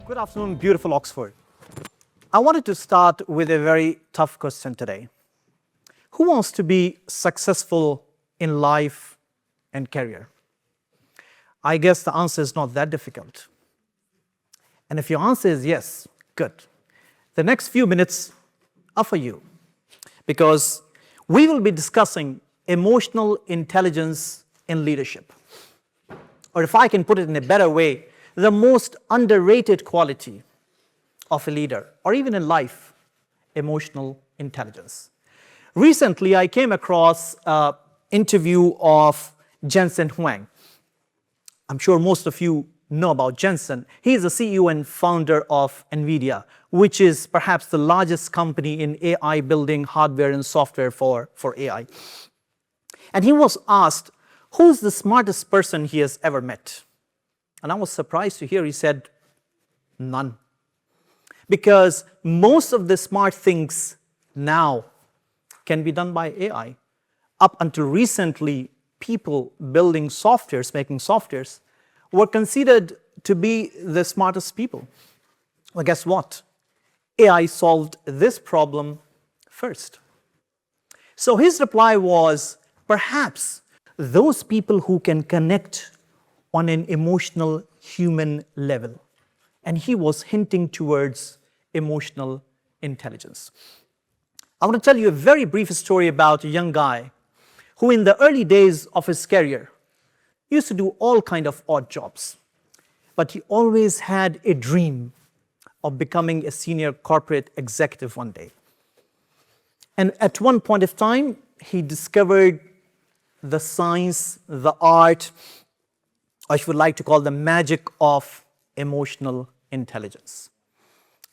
Good afternoon, beautiful Oxford. I wanted to start with a very tough question today. Who wants to be successful in life and career? I guess the answer is not that difficult. And if your answer is yes, good. The next few minutes are for you, because we will be discussing emotional intelligence in leadership. Or if I can put it in a better way, the most underrated quality of a leader, or even in life, emotional intelligence. Recently, I came across an interview of Jensen Huang. I'm sure most of you know about Jensen. He is the CEO and founder of NVIDIA, which is perhaps the largest company in AI building hardware and software for AI. And he was asked, who's the smartest person he has ever met? And I was surprised to hear he said, none. Because most of the smart things now can be done by AI. Up until recently, people building softwares, making softwares, were considered to be the smartest people. Well, guess what? AI solved this problem first. So his reply was, perhaps those people who can connect on an emotional human level. And he was hinting towards emotional intelligence. I want to tell you a very brief story about a young guy who in the early days of his career used to do all kinds of odd jobs. But he always had a dream of becoming a senior corporate executive one day. And at one point of time, he discovered the science, the art, I would like to call the magic of emotional intelligence.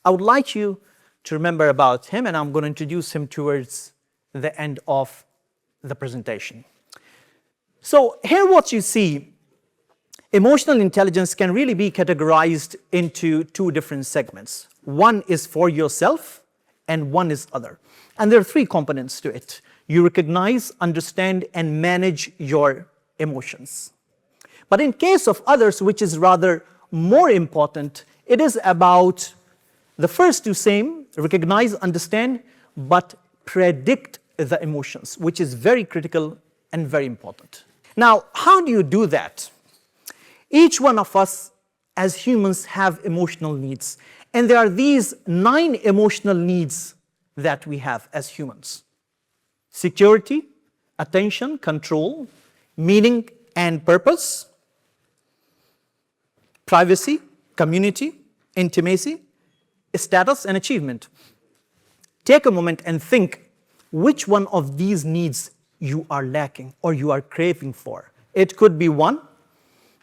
I would like you to remember about him, and I'm going to introduce him towards the end of the presentation. So here what you see, emotional intelligence can really be categorized into two different segments. One is for yourself, and one is other. And there are three components to it. You recognize, understand, and manage your emotions. But in case of others, which is rather more important, it is about the first two same, recognize, understand, but predict the emotions, which is very critical and very important. Now, how do you do that? Each one of us as humans have emotional needs. And there are these 9 emotional needs that we have as humans. Security, attention, control, meaning and purpose, privacy, community, intimacy, status, and achievement. Take a moment and think which one of these needs you are lacking or you are craving for. It could be one,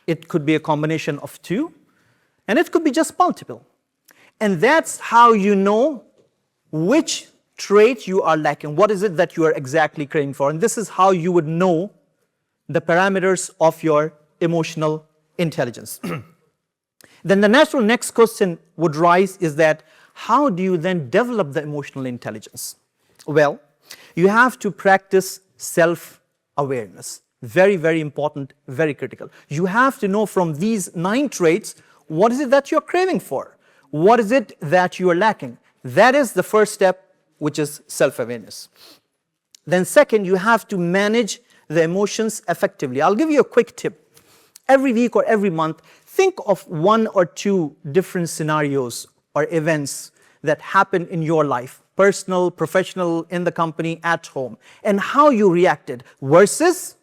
it could be a combination of 2, and it could be just multiple. And that's how you know which trait you are lacking. What is it that you are exactly craving for? And this is how you would know the parameters of your emotional intelligence. Then the natural next question would rise is that how do you then develop the emotional intelligence? Well, you have to practice self-awareness. Very, very important, very critical. You have to know from these 9 traits, what is it that you're craving for? What is it that you are lacking? That is the first step, which is self-awareness. Then second, you have to manage the emotions effectively. I'll give you a quick tip. Every week or every month, think of 1 or 2 different scenarios or events that happen in your life, personal, professional, in the company, at home, and how you reacted versus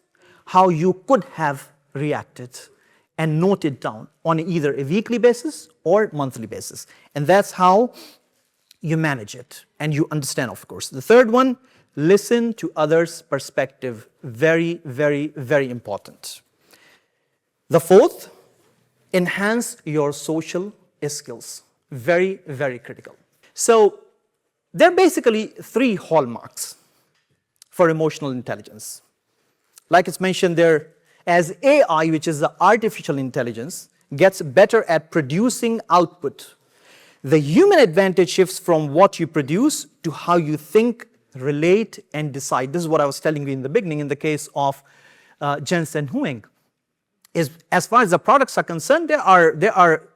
how you could have reacted, and note it down on either a weekly basis or monthly basis. And that's how you manage it and you understand, of course. The third one, listen to others' perspective. Very, very, very important. The fourth, enhance your social skills. Very, very critical. So there are basically 3 hallmarks for emotional intelligence. Like it's mentioned there, as AI, which is the artificial intelligence, gets better at producing output, the human advantage shifts from what you produce to how you think, relate, and decide. This is what I was telling you in the beginning in the case of Jensen Huang. As far as the products are concerned, there are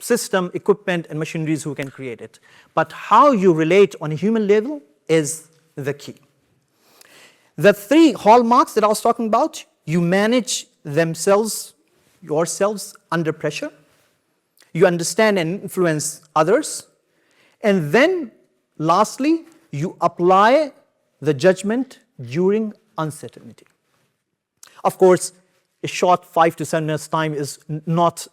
system, equipment, and machineries who can create it. But how you relate on a human level is the key. The three hallmarks that I was talking about, you manage yourselves under pressure, you understand and influence others, and then lastly, you apply the judgment during uncertainty. Of course, a short 5 to 7 minutes time is not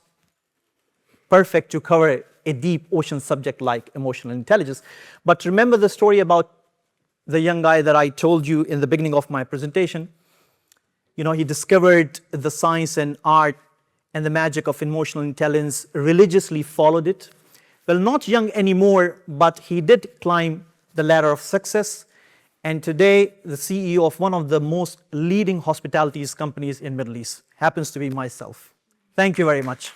perfect to cover a deep ocean subject like emotional intelligence. But remember the story about the young guy that I told you in the beginning of my presentation. You know, he discovered the science and art and the magic of emotional intelligence, religiously followed it. Well, not young anymore, but he did climb the ladder of success. And today, the CEO of one of the most leading hospitality companies in Middle East happens to be myself. Thank you very much.